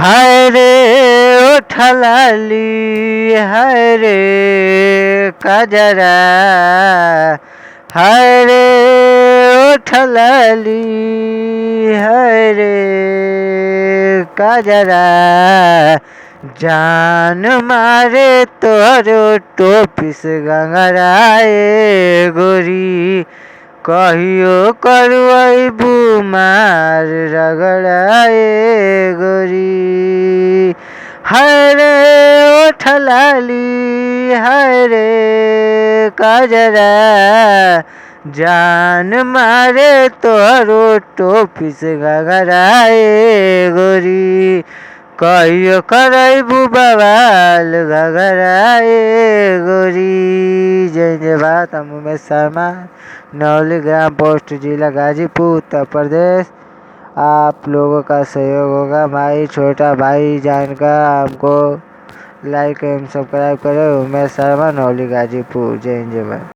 हाय रे उठलाली, हाय रे कजरा, हाय रे उठलाली, हाय रे कजरा, जान मारे तोरो टोपिस गंगराए गोरी, कहियो करवई बुमार रगड़ाए गोरी। हाय रे उठलाली, हाय रे कजरा, जान मारे तोरो टोपिस गगराए गोरी, कहियो करैबू बवाल घगराए गोरी। जय जय भारत। हम उमेश शर्मा, नौली ग्राम पोस्ट, जिला गाजीपुर, उत्तर प्रदेश। आप लोगों का सहयोग होगा, हमारी छोटा भाई जानकर हमको लाइक एवं सब्सक्राइब करें। उमेश शर्मा, नौली गाजीपुर। जय हिंद जय भारत।